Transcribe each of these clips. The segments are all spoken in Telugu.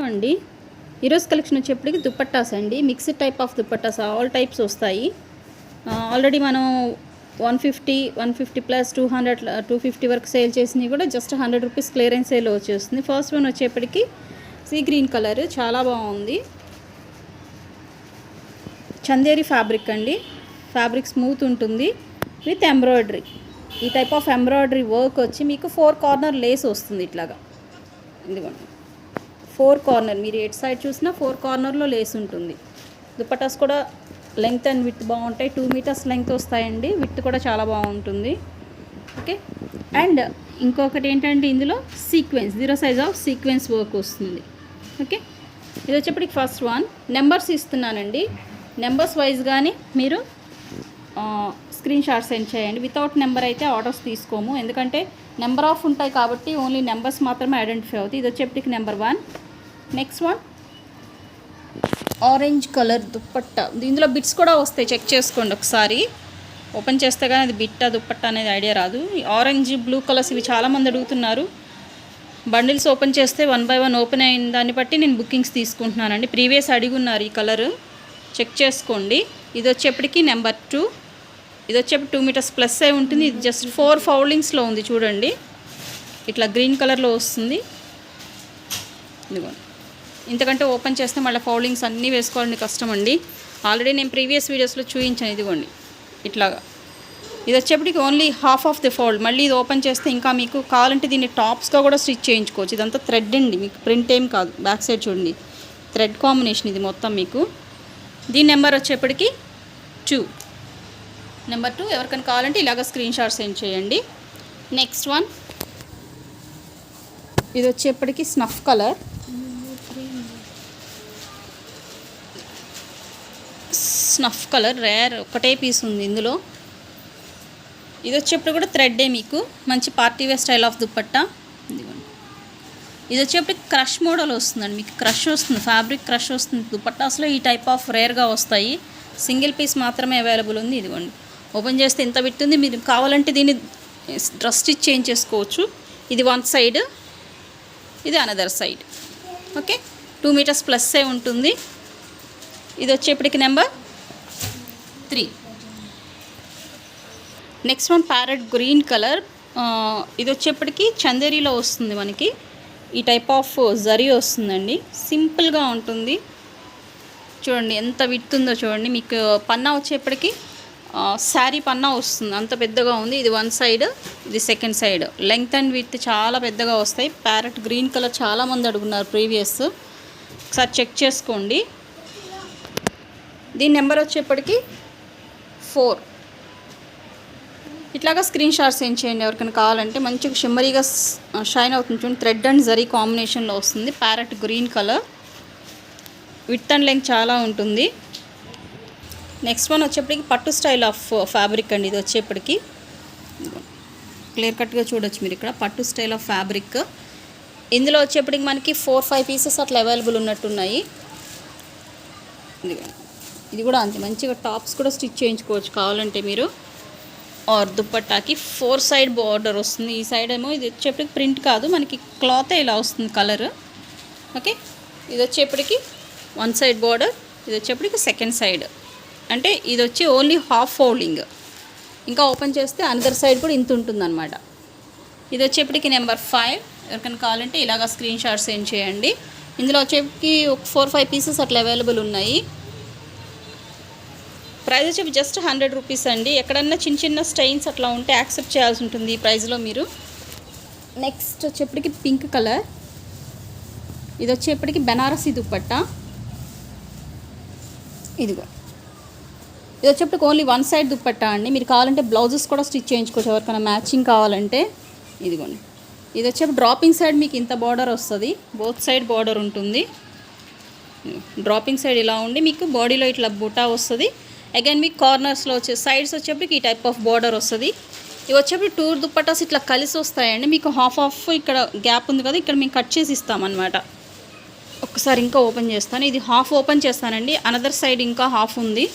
అండి. ఈరోజు కలెక్షన్ వచ్చేప్పటికి దుపట్టాస్ అండి. Mixed type of dupattas all types వస్తాయి. ఆల్రెడీ మనం 150 ప్లస్ 200 250 వరకు సేల్ చేసినవి కూడా జస్ట్ 100 రూపీస్ క్లియరెన్స్ సేల్ వచ్చేస్తుంది. ఫస్ట్ వన్ వచ్చేప్పటికి సీ గ్రీన్ కలర్ చాలా బాగుంది. చందేరి ఫ్యాబ్రిక్ అండి. ఫ్యాబ్రిక్ స్మూత్ ఉంటుంది విత్ ఎంబ్రాయిడరీ. ఈ టైప్ ఆఫ్ ఎంబ్రాయిడరీ వర్క్ వచ్చి మీకు 4 కార్నర్ లేస్ వస్తుంది. ఇట్లాగా ఇదిగోండి 4 కార్నర్, మీరు ఎటు సైడ్ చూసినా 4 కార్నర్లో లేస్ ఉంటుంది. దుపట్టాస్ కూడా లెంగ్త్ అండ్ విత్ బాగుంటాయి. 2 మీటర్స్ లెంగ్త్ వస్తాయండి. విత్ కూడా చాలా బాగుంటుంది. ఓకే, అండ్ ఇంకొకటి ఏంటంటే ఇందులో sequence 0 size of sequence work వస్తుంది. ఓకే, ఇది వచ్చేప్పటికి ఫస్ట్ వన్. నెంబర్స్ ఇస్తున్నానండి. నెంబర్స్ వైజ్ కానీ మీరు స్క్రీన్ షాట్ సెండ్ చేయండి. వితౌట్ నెంబర్ అయితే ఆర్డర్స్ తీసుకోము, ఎందుకంటే నెంబర్ ఆఫ్ ఉంటాయి కాబట్టి ఓన్లీ నెంబర్స్ మాత్రమే ఐడెంటిఫై అవుతాయి. ఇది వచ్చేప్పటికి number 1. Next one orange colour dupatta. ఇందులో బిట్స్ కూడా వస్తాయి, చెక్ చేసుకోండి ఒకసారి. ఓపెన్ చేస్తే కానీ అది బిట్టా దుప్పట్టా అనేది ఐడియా రాదు. ఆరెంజ్ బ్లూ కలర్స్ ఇవి చాలామంది అడుగుతున్నారు. బండిల్స్ ఓపెన్ చేస్తే 1 by 1 ఓపెన్ అయిన దాన్ని బట్టి నేను బుకింగ్స్ తీసుకుంటున్నానండి. ప్రీవియస్ అడిగున్నారు ఈ కలరు, చెక్ చేసుకోండి. ఇది వచ్చేప్పటికి నెంబర్ 2. ఇది వచ్చేప్పుడు 2 మీటర్స్ ప్లస్ అయి ఉంటుంది. ఇది జస్ట్ 4 ఫౌల్డింగ్స్లో ఉంది చూడండి. ఇట్లా గ్రీన్ కలర్లో వస్తుంది. ఇదిగోండి, ఇంతకంటే ఓపెన్ చేస్తే మళ్ళీ ఫౌల్డింగ్స్ అన్నీ వేసుకోవాలని కష్టం అండి. ఆల్రెడీ నేను ప్రీవియస్ వీడియోస్లో చూపించాను. ఇదిగోండి ఇట్లాగా. ఇది వచ్చేప్పటికి only half of the fold. మళ్ళీ ఇది ఓపెన్ చేస్తే ఇంకా మీకు కావాలంటే దీన్ని టాప్స్గా కూడా స్టిచ్ చేయించుకోవచ్చు. ఇదంతా థ్రెడ్ అండి, మీకు ప్రింట్ ఏం కాదు. బ్యాక్ సైడ్ చూడండి, థ్రెడ్ కాంబినేషన్ ఇది మొత్తం మీకు. దీని నెంబర్ వచ్చేప్పటికి 2. నెంబర్ 2 ఎవరికైనా కావాలంటే ఇలాగ స్క్రీన్ షాట్ సెండ్ చేయండి. నెక్స్ట్ వన్ ఇది వచ్చేప్పటికి snuff colour. Snuff colour rare, ఒకటే పీస్ ఉంది ఇందులో. ఇది వచ్చేప్పుడు కూడా థ్రెడ్డే, మీకు మంచి party wear style of dupatta. ఇదిగోండి, ఇది వచ్చేప్పటికి క్రష్ మోడల్ వస్తుందండి. మీకు క్రష్ వస్తుంది, ఫ్యాబ్రిక్ క్రష్ వస్తుంది. దుపట్టాస్లో ఈ టైప్ ఆఫ్ రేర్గా వస్తాయి. సింగిల్ పీస్ మాత్రమే అవైలబుల్ ఉంది. ఇదిగోండి, ఓపెన్ చేస్తే ఇంత బిట్టుంది. మీరు కావాలంటే దీన్ని డ్రెస్ స్టిచ్ చేంజ్ చేసుకోవచ్చు. ఇది 1 సైడ్, ఇది అనదర్ సైడ్. ఓకే, 2 మీటర్స్ ప్లస్సే ఉంటుంది. ఇది వచ్చేప్పటికి number 3. Next one parrot green colour. ఇది వచ్చేప్పటికి చందేరీలో వస్తుంది మనకి. ఈ టైప్ ఆఫ్ జరీ వస్తుందండి. సింపుల్గా ఉంటుంది. చూడండి ఎంత విత్ ఉందో చూడండి. మీకు పన్నా వచ్చేప్పటికి శారీ పన్నా వస్తుంది, అంత పెద్దగా ఉంది. ఇది 1 సైడ్, ఇది 2nd side. Length and with చాలా పెద్దగా వస్తాయి. ప్యారెట్ గ్రీన్ కలర్ చాలామంది అడుగున్నారు ప్రీవియస్, ఒకసారి చెక్ చేసుకోండి. దీని నెంబర్ వచ్చేప్పటికి 4. ఇట్లాగా స్క్రీన్ షాట్ సెండ్ చేయండి ఎవరికైనా కావాలంటే. మంచిగా షిమ్మరీగా షైన్ అవుతుంది చూడండి. థ్రెడ్ అండ్ జరీ కాంబినేషన్లో వస్తుంది. Parrot green colour, with and length చాలా ఉంటుంది. నెక్స్ట్ వన్ వచ్చేప్పటికి పట్టు స్టైల్ ఆఫ్ ఫ్యాబ్రిక్ అండి. ఇది వచ్చేప్పటికి క్లియర్ కట్గా చూడొచ్చు మీరు ఇక్కడ, పట్టు స్టైల్ ఆఫ్ ఫ్యాబ్రిక్. ఇందులో వచ్చేప్పటికి మనకి 4-5 పీసెస్ అట్లా అవైలబుల్ ఉన్నట్టున్నాయి. ఇది కూడా అంతే, మంచిగా టాప్స్ కూడా స్టిచ్ చేయించుకోవచ్చు కావాలంటే మీరు. ఆర్ దుపట్టాకి 4 సైడ్ బార్డర్ వస్తుంది. ఈ సైడ్ ఏమో ఇది వచ్చేప్పటికి ప్రింట్ కాదు, మనకి క్లాత్ ఇలా వస్తుంది కలర్. ఓకే, ఇది వచ్చేప్పటికి 1 సైడ్ బార్డర్, ఇది వచ్చేప్పటికి 2nd సైడ్. అంటే ఇది వచ్చి ఓన్లీ హాఫ్ ఫోల్డింగ్. ఇంకా ఓపెన్ చేస్తే అనదర్ సైడ్ కూడా ఇంత ఉంటుందన్నమాట. ఇది వచ్చేప్పటికి నెంబర్ 5. ఎవరికైనా కావాలంటే ఇలాగా స్క్రీన్ షాట్ సెండ్ చేయండి. ఇందులో వచ్చేప్పటికి ఒక 4-5 పీసెస్ అట్లా అవైలబుల్ ఉన్నాయి. ప్రైస్ వచ్చి జస్ట్ 100 రూపీస్ అండి. ఎక్కడన్నా చిన్న చిన్న స్టైన్స్ అట్లా ఉంటే యాక్సెప్ట్ చేయాల్సి ఉంటుంది ఈ ప్రైస్లో మీరు. నెక్స్ట్ వచ్చేప్పటికి పింక్ కలర్. ఇది వచ్చేప్పటికి బెనారసీ దుపట్టా. ఇది వచ్చేప్పటికి ఓన్లీ 1 సైడ్ దుపట్టా అండి. మీరు కావాలంటే బ్లౌజెస్ కూడా స్టిచ్ చేయించుకోవచ్చు ఎవరికైనా మ్యాచింగ్ కావాలంటే. ఇదిగోండి, ఇది వచ్చేప్పుడు డ్రాపింగ్ సైడ్ మీకు ఇంత బార్డర్ వస్తుంది. బోత్ సైడ్ బార్డర్ ఉంటుంది. డ్రాపింగ్ సైడ్ ఇలా ఉండి మీకు బాడీలో ఇట్లా బుటా వస్తుంది. అగైన్ మీకు కార్నర్స్లో వచ్చే సైడ్స్ వచ్చేప్పటికి ఈ టైప్ ఆఫ్ బార్డర్ వస్తుంది. ఇవి వచ్చేప్పుడు 2 దుపట్టాస్ ఇట్లా కలిసి వస్తాయండి. మీకు హాఫ్ ఇక్కడ గ్యాప్ ఉంది కదా, ఇక్కడ మేము కట్ చేసి ఇస్తామన్నమాట. ఒకసారి ఇంకా ఓపెన్ చేస్తాను. ఇది హాఫ్ ఓపెన్ చేస్తానండి. అనదర్ సైడ్ ఇంకా హాఫ్ ఉంది.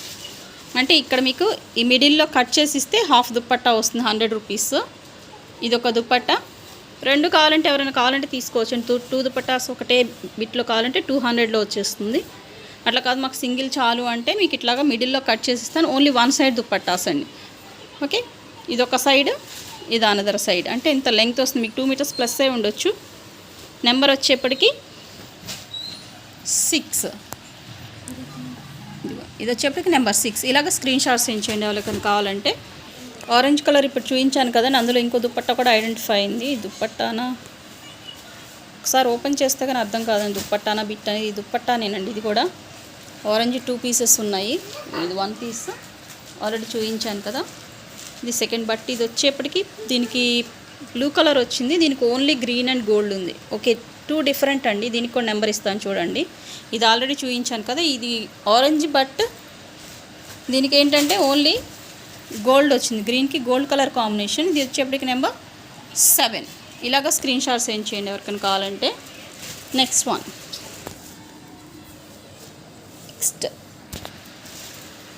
అంటే ఇక్కడ మీకు ఈ మిడిల్లో కట్ చేసి ఇస్తే హాఫ్ దుపట్టా వస్తుంది 100 రూపీస్. ఇది ఒక దుపట్టా. రెండు కావాలంటే ఎవరైనా కావాలంటే తీసుకోవచ్చు. టూ దుపట్టాస్ ఒకటే బిట్లో కావాలంటే 200లో వచ్చేస్తుంది. అట్లా కాదు మాకు సింగిల్ చాలు అంటే మీకు ఇట్లాగా మిడిల్లో కట్ చేసిస్తాను. ఓన్లీ వన్ సైడ్ దుపట్టాస్ అండి. ఓకే, ఇది ఒక సైడ్, ఇది అనదర్ సైడ్. అంటే ఇంత లెంగ్త్ వస్తుంది మీకు 2 మీటర్స్ ప్లస్ అయి ఉండొచ్చు. నెంబర్ వచ్చేప్పటికి 6, ఇది వచ్చేప్పటికి నెంబర్ 6. ఇలాగ స్క్రీన్ షాట్స్ చేయండి ఎవరికైనా కావాలంటే. ఆరెంజ్ కలర్ ఇప్పుడు చూపించాను కదండి, అందులో ఇంకో దుపట్టా కూడా ఐడెంటిఫై అయింది. దుపట్టానా ఒకసారి ఓపెన్ చేస్తే కానీ అర్థం కాదండి, దుపట్టానా బిట్ అనేది. ఈ దుపట్టానేనండి, ఇది కూడా ఆరెంజ్ 2 పీసెస్ ఉన్నాయి. ఇది 1 పీస్ ఆల్రెడీ చూపించాను కదా, ఇది సెకండ్. బట్ ఇది వచ్చేప్పటికి దీనికి బ్లూ కలర్ వచ్చింది, దీనికి ఓన్లీ గ్రీన్ అండ్ గోల్డ్ ఉంది. ఓకే, 2 డిఫరెంట్ అండి. దీనికి కూడా నెంబర్ ఇస్తాను చూడండి. ఇది ఆల్రెడీ చూపించాను కదా, ఇది ఆరెంజ్ బట్ దీనికి ఏంటంటే ఓన్లీ గోల్డ్ వచ్చింది, గ్రీన్కి గోల్డ్ కలర్ కాంబినేషన్. ఇది వచ్చేప్పటికి నెంబర్ 7. ఇలాగ స్క్రీన్ షాట్స్ ఏం చేయండి ఎవరికైనా కావాలంటే. నెక్స్ట్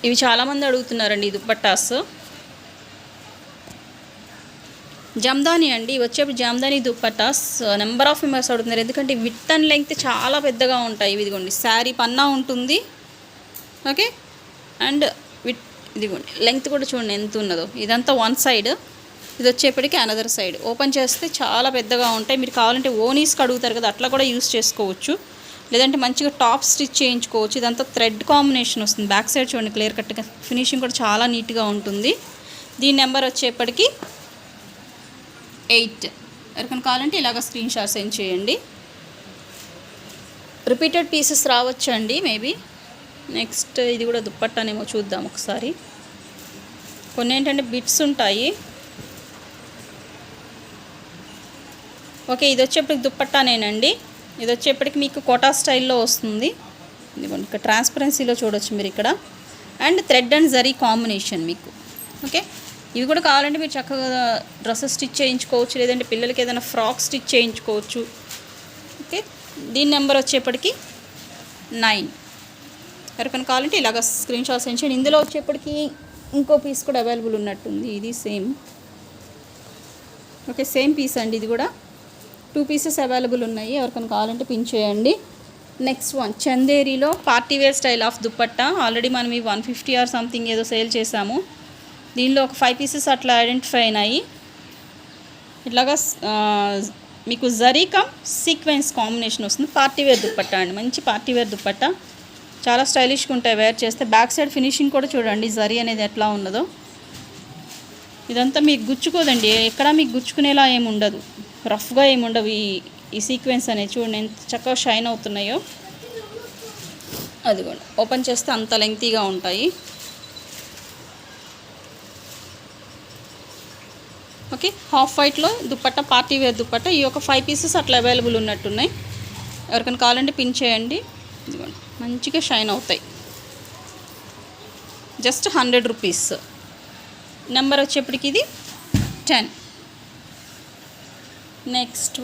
ఇవి చాలామంది అడుగుతున్నారండి, ఈ దుపట్టాస్ జమ్దాని అండి. ఇవి వచ్చేప్పుడు Jamdani dupattas number of members అడుగుతున్నారు, ఎందుకంటే విత్ అండ్ లెంగ్త్ చాలా పెద్దగా ఉంటాయి. ఇదిగోండి శారీ పన్నా ఉంటుంది. ఓకే, అండ్ ఇదిగోండి లెంగ్త్ కూడా చూడండి ఎంత ఉన్నదో. ఇదంతా వన్ సైడ్, ఇది వచ్చేప్పటికి అనదర్ సైడ్. ఓపెన్ చేస్తే చాలా పెద్దగా ఉంటాయి. మీరు కావాలంటే ఓనీస్కి అడుగుతారు కదా, అట్లా కూడా యూస్ చేసుకోవచ్చు. లేదంటే మంచిగా టాప్ స్టిచ్ చేయించుకోవచ్చు. ఇదంతా థ్రెడ్ కాంబినేషన్ వస్తుంది. బ్యాక్ సైడ్ చూడండి క్లియర్ కట్గా, ఫినిషింగ్ కూడా చాలా నీట్గా ఉంటుంది. దీని నెంబర్ వచ్చేప్పటికి 8. ఎవరికైనా కావాలంటే ఇలాగ స్క్రీన్ షాట్స్ ఏం చేయండి. రిపీటెడ్ పీసెస్ రావచ్చు అండి మేబీ. నెక్స్ట్ ఇది కూడా దుపట్టానేమో చూద్దాం ఒకసారి. కొన్ని ఏంటంటే బిట్స్ ఉంటాయి. ఓకే, ఇది వచ్చేప్పటికి దుపట్టానేనండి. ఇది వచ్చేప్పటికి మీకు కోటా స్టైల్లో వస్తుంది. ఇదిగోండి ఇక్కడ ట్రాన్స్పరెన్సీలో చూడవచ్చు మీరు ఇక్కడ. And thread and zari combination మీకు. ఓకే, ఇవి కూడా కావాలంటే మీరు చక్కగా డ్రెస్సెస్ స్టిచ్ చేయించుకోవచ్చు, లేదంటే పిల్లలకి ఏదైనా ఫ్రాక్ స్టిచ్ చేయించుకోవచ్చు. ఓకే, దీని నెంబర్ వచ్చేప్పటికి 9. ఎవరికైనా కావాలంటే ఇలాగ స్క్రీన్ షాట్స్ చేయండి. ఇందులో వచ్చేప్పటికి ఇంకో పీస్ కూడా అవైలబుల్ ఉన్నట్టుంది. ఇది సేమ్. ఓకే, సేమ్ పీస్ అండి. ఇది కూడా 2 పీసెస్ అవైలబుల్ ఉన్నాయి. ఎవరికైనా కావాలంటే పిన్ చేయండి. నెక్స్ట్ చందేరిలో party wear style of dupatta. Already మనం ఈ 150 ఆర్ సంథింగ్ ఏదో సేల్ చేసాము. దీనిలో ఒక 5 పీసెస్ అట్లా ఐడెంటిఫై అయినాయి. ఇట్లాగా మీకు జరీ కమ్ సీక్వెన్స్ కాంబినేషన్ వస్తుంది. పార్టీ వేర్ దుపట్టా అండి, మంచి పార్టీ వేర్ దుపట్టా, చాలా స్టైలిష్గా ఉంటాయి వేర్ చేస్తే. బ్యాక్ సైడ్ ఫినిషింగ్ కూడా చూడండి జరీ అనేది ఎట్లా ఉన్నదో. ఇదంతా మీకు గుచ్చుకోదండి, ఎక్కడ మీకు గుచ్చుకునేలా ఏమి ఉండదు, రఫ్గా ఏమి ఉండవు. ఈ సీక్వెన్స్ అనేది చూడండి ఎంత చక్కగా షైన్ అవుతున్నాయో. అదిగోండి ఓపెన్ చేస్తే అంత లెంగ్తీగా ఉంటాయి. ఓకే, హాఫ్ వైట్లో దుపట్టా, పార్టీ వేర్ దుపట్టా. ఈ ఒక 5 పీసెస్ అట్లా అవైలబుల్ ఉన్నట్టున్నాయి. ఎవరికైనా కావాలంటే పిన్ చేయండి. ఇదిగోండి మంచిగా షైన్ అవుతాయి. Just 100 rupees. నెంబర్ వచ్చేప్పటికి ఇది 10. నెక్స్ట్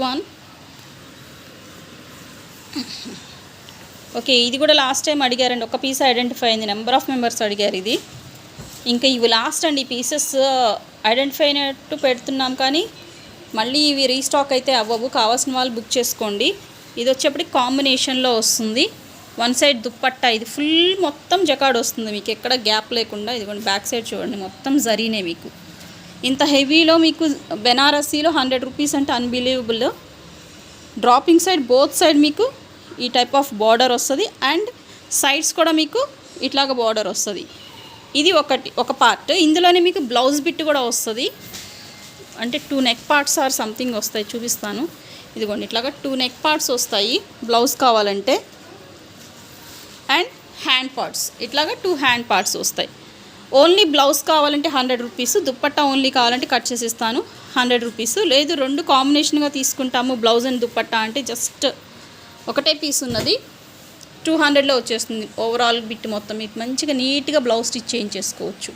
ఓకే, ఇది కూడా లాస్ట్ టైం అడిగారండి, ఒక పీస్ ఐడెంటిఫై అయింది. నెంబర్ ఆఫ్ మెంబర్స్ అడిగారు ఇది. ఇంకా ఇవి లాస్ట్ అండి. ఈ పీసెస్ ఐడెంటిఫై అయినట్టు పెడుతున్నాం, కానీ మళ్ళీ ఇవి రీస్టాక్ అయితే అవ్వవు. కావాల్సిన వాళ్ళు బుక్ చేసుకోండి. ఇది వచ్చేప్పటికి కాంబినేషన్లో వస్తుంది. వన్ సైడ్ దుప్పట్టా, ఇది ఫుల్ మొత్తం జకాడ్ వస్తుంది మీకు, ఎక్కడ గ్యాప్ లేకుండా. ఇదిగోండి బ్యాక్ సైడ్ చూడండి మొత్తం జరీనే మీకు. ఇంత హెవీలో మీకు బెనారసీలో 100 రూపీస్ అంటే unbelievable. Dropping side both side మీకు ఈ టైప్ ఆఫ్ బార్డర్ వస్తుంది. అండ్ సైడ్స్ కూడా మీకు ఇట్లాగ బార్డర్ వస్తుంది. ఇది ఒక పార్ట్. ఇందులోనే మీకు బ్లౌజ్ బిట్ కూడా వస్తుంది. అంటే 2 నెక్ పార్ట్స్ ఆర్ సంథింగ్ వస్తాయి, చూపిస్తాను. ఇదిగోండి ఇట్లాగా 2 నెక్ పార్ట్స్ వస్తాయి బ్లౌజ్ కావాలంటే. అండ్ హ్యాండ్ పార్ట్స్ ఇట్లాగా 2 హ్యాండ్ పార్ట్స్ వస్తాయి. ఓన్లీ బ్లౌజ్ కావాలంటే 100 రూపీస్, దుప్పట్టా ఓన్లీ కావాలంటే కట్ చేసి ఇస్తాను 100 రూపీస్. లేదు 2 కాంబినేషన్గా తీసుకుంటాము బ్లౌజ్ అండ్ దుప్పట్టా అంటే జస్ట్ ఒకటే పీస్ ఉన్నది 200లో వచ్చేస్తుంది. ఓవరాల్ బిట్ మొత్తం మీకు మంచిగా నీట్గా బ్లౌజ్ స్టిచ్ చేయించేసుకోవచ్చు.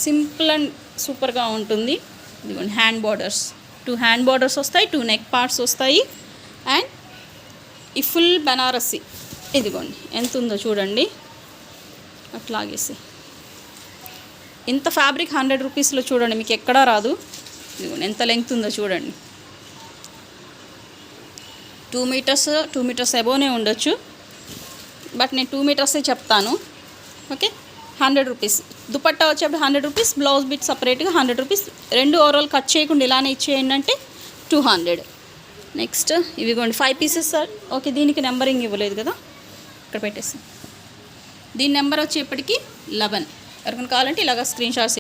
సింపుల్ అండ్ సూపర్గా ఉంటుంది. ఇదిగోండి హ్యాండ్ బార్డర్స్, 2 హ్యాండ్ బార్డర్స్ వస్తాయి, 2 నెక్ పార్ట్స్ వస్తాయి. అండ్ ఈ ఫుల్ బనారసి ఇదిగోండి ఎంత ఉందో చూడండి. అట్లాగేసి ఇంత ఫ్యాబ్రిక్ 100 రూపీస్లో చూడండి మీకు ఎక్కడా రాదు. ఇదిగోండి ఎంత లెంగ్త్ ఉందో చూడండి. 2 మీటర్స్ అబోనే ఉండొచ్చు, బట్ నేను 2 మీటర్సే చెప్తాను. Okay, 100 rupees. దుపట్టా వచ్చేప్పుడు 100 రూపీస్, బ్లౌజ్ బిట్ సపరేట్గా 100 రూపీస్. 2 ఓవరాల్ కట్ చేయకుండా ఇలానే ఇచ్చేయండి అంటే 200. నెక్స్ట్ ఇవిగోండి 5 పీసెస్ సార్. ఓకే, దీనికి నెంబరింగ్ ఇవ్వలేదు కదా, ఇక్కడ పెట్టేసి. దీని నెంబర్ వచ్చేప్పటికి 11. ఎవరికైనా కావాలంటే ఇలాగ స్క్రీన్ షాట్స్